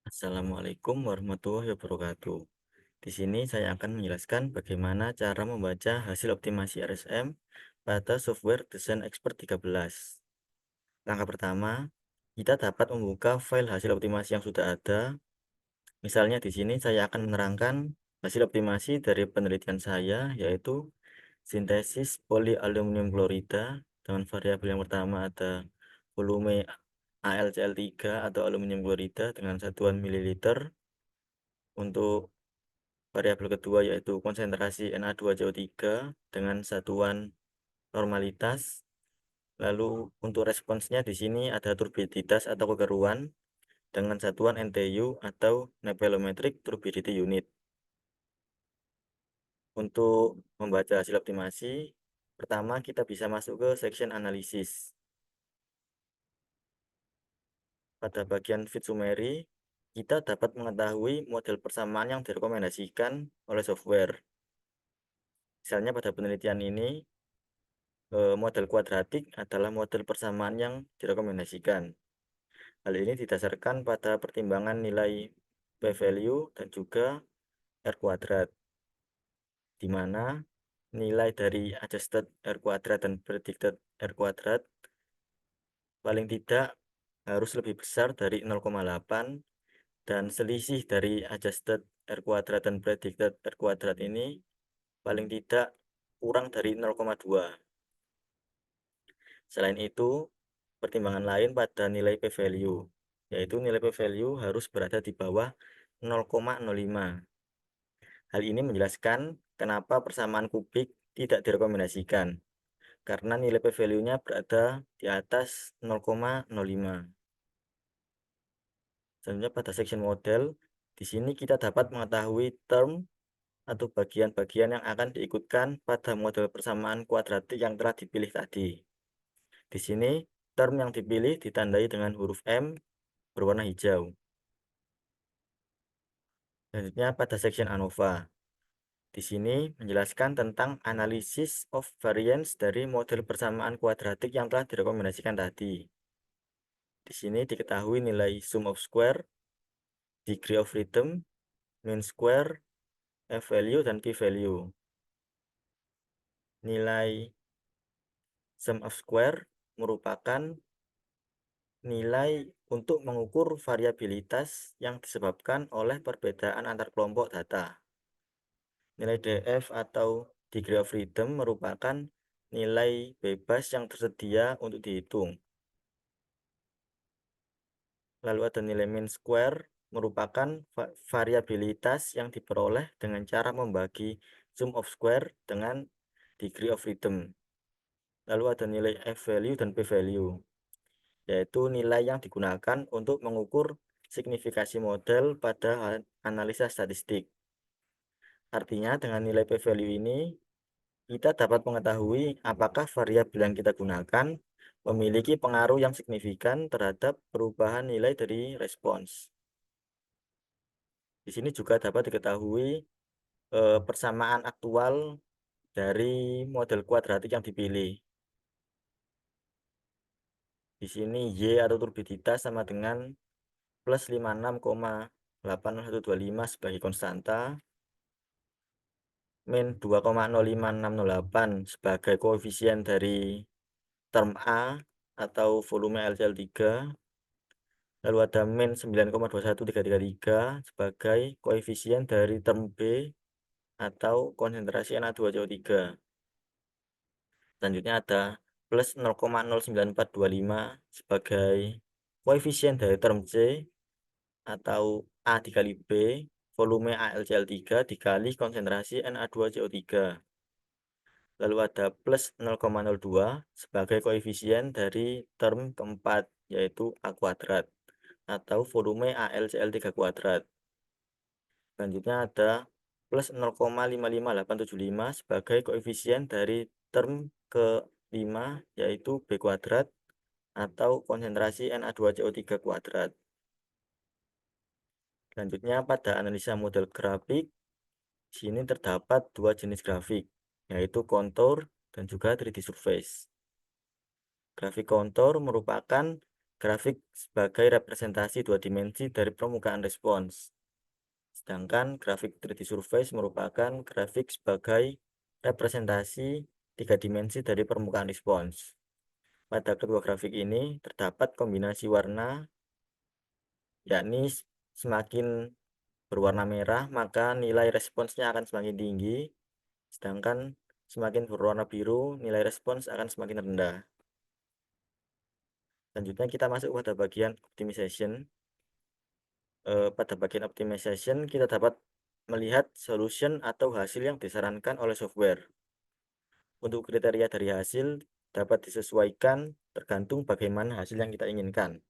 Assalamualaikum warahmatullahi wabarakatuh. Di sini saya akan menjelaskan bagaimana cara membaca hasil optimasi RSM pada software Design Expert 13. Langkah pertama, kita dapat membuka file hasil optimasi yang sudah ada. Misalnya di sini saya akan menerangkan hasil optimasi dari penelitian saya, yaitu sintesis polyaluminium klorida dengan variabel yang pertama ada volume AlCl3 atau aluminium klorida dengan satuan mililiter. Untuk variabel kedua yaitu konsentrasi Na2CO3 dengan satuan normalitas. Lalu untuk responsnya di sini ada turbiditas atau kekeruan dengan satuan NTU atau Nephelometric Turbidity Unit. Untuk membaca hasil optimasi, pertama kita bisa masuk ke section analisis. Pada bagian fit summary, kita dapat mengetahui model persamaan yang direkomendasikan oleh software. Misalnya pada penelitian ini, model kuadratik adalah model persamaan yang direkomendasikan. Hal ini didasarkan pada pertimbangan nilai p-value dan juga R kuadrat, di mana nilai dari adjusted R kuadrat dan predicted R kuadrat paling tidak harus lebih besar dari 0,8 dan selisih dari adjusted R kuadrat dan predicted R kuadrat ini paling tidak kurang dari 0,2. Selain itu, pertimbangan lain pada nilai p-value, yaitu nilai p-value harus berada di bawah 0,05. Hal ini menjelaskan kenapa persamaan kubik tidak direkomendasikan, karena nilai p-value-nya berada di atas 0,05. Selanjutnya pada section model, di sini kita dapat mengetahui term atau bagian-bagian yang akan diikutkan pada model persamaan kuadratik yang telah dipilih tadi. Di sini, term yang dipilih ditandai dengan huruf M berwarna hijau. Selanjutnya pada section ANOVA. Di sini menjelaskan tentang analisis of variance dari model persamaan kuadratik yang telah direkomendasikan tadi. Di sini diketahui nilai sum of square, degree of freedom, mean square, f-value, dan p-value. Nilai sum of square merupakan nilai untuk mengukur variabilitas yang disebabkan oleh perbedaan antar kelompok data. Nilai DF atau degree of freedom merupakan nilai bebas yang tersedia untuk dihitung. Lalu ada nilai mean square merupakan variabilitas yang diperoleh dengan cara membagi sum of square dengan degree of freedom. Lalu ada nilai f-value dan p-value, yaitu nilai yang digunakan untuk mengukur signifikasi model pada analisa statistik. Artinya dengan nilai p-value ini, kita dapat mengetahui apakah variabel yang kita gunakan memiliki pengaruh yang signifikan terhadap perubahan nilai dari respons. Di sini juga dapat diketahui persamaan aktual dari model kuadratik yang dipilih. Di sini Y atau turbiditas sama dengan plus 56,81125 sebagai konstanta, min 2,05608 sebagai koefisien dari term A atau volume LCL3, lalu ada min 9,21333 sebagai koefisien dari term B atau konsentrasi Na2CO3. Selanjutnya ada plus 0,09425 sebagai koefisien dari term C atau A dikali B, volume AlCl3 dikali konsentrasi Na2CO3. Lalu ada plus 0,02 sebagai koefisien dari term keempat, yaitu A kuadrat atau volume AlCl3 kuadrat. Selanjutnya ada plus 0,555875 sebagai koefisien dari term ke-5, yaitu B kuadrat atau konsentrasi Na2CO3 kuadrat. Selanjutnya pada analisa model grafik, di sini terdapat dua jenis grafik, yaitu kontur dan juga 3D surface. Grafik kontur merupakan grafik sebagai representasi dua dimensi dari permukaan respons. Sedangkan grafik 3D Surface merupakan grafik sebagai representasi tiga dimensi dari permukaan respons. Pada kedua grafik ini terdapat kombinasi warna, yakni semakin berwarna merah maka nilai responsnya akan semakin tinggi, sedangkan semakin berwarna biru nilai respons akan semakin rendah. Selanjutnya kita masuk pada bagian optimization. Pada bagian optimization kita dapat melihat solution atau hasil yang disarankan oleh software. Untuk kriteria dari hasil dapat disesuaikan tergantung bagaimana hasil yang kita inginkan.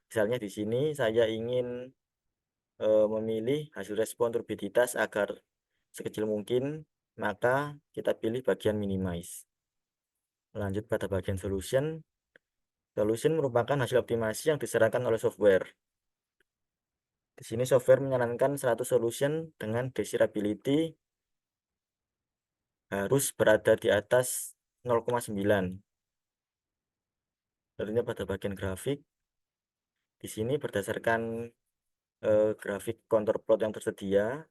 Misalnya di sini saya ingin memilih hasil respon turbiditas agar sekecil mungkin, maka kita pilih bagian minimize. Lanjut pada bagian solution. Solution merupakan hasil optimasi yang disarankan oleh software. Di sini software menyarankan 100 solution dengan desirability harus berada di atas 0,9. Tentunya pada bagian grafik, di sini berdasarkan grafik contour plot yang tersedia,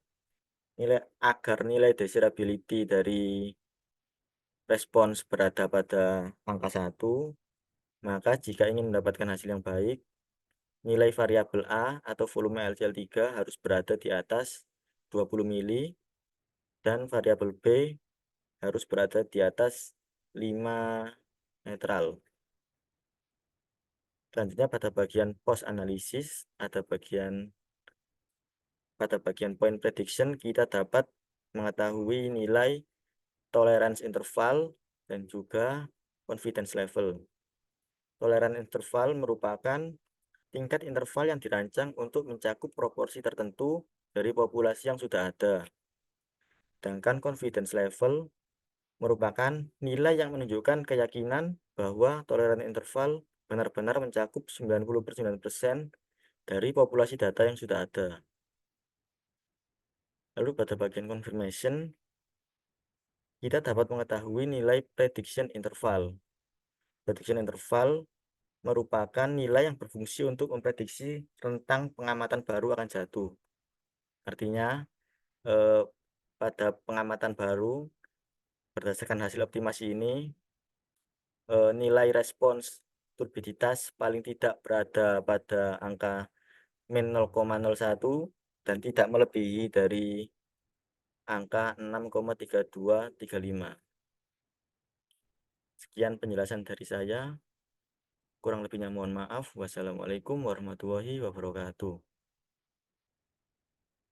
agar nilai desirability dari respons berada pada angka 1, maka jika ingin mendapatkan hasil yang baik, nilai variabel A atau volume LCL3 harus berada di atas 20 mili dan variabel B harus berada di atas 5 netral. Selanjutnya pada bagian post analysis, pada bagian point prediction kita dapat mengetahui nilai tolerance interval dan juga confidence level. Tolerance interval merupakan tingkat interval yang dirancang untuk mencakup proporsi tertentu dari populasi yang sudah ada. Sedangkan confidence level merupakan nilai yang menunjukkan keyakinan bahwa toleran interval benar-benar mencakup 99% dari populasi data yang sudah ada. Lalu pada bagian confirmation, kita dapat mengetahui nilai prediction interval. Prediction interval merupakan nilai yang berfungsi untuk memprediksi rentang pengamatan baru akan jatuh. Artinya, pada pengamatan baru, berdasarkan hasil optimasi ini, nilai respons turbiditas paling tidak berada pada angka min 0,01 dan tidak melebihi dari angka 6,3235. Sekian penjelasan dari saya. Kurang lebihnya mohon maaf. Wassalamualaikum warahmatullahi wabarakatuh.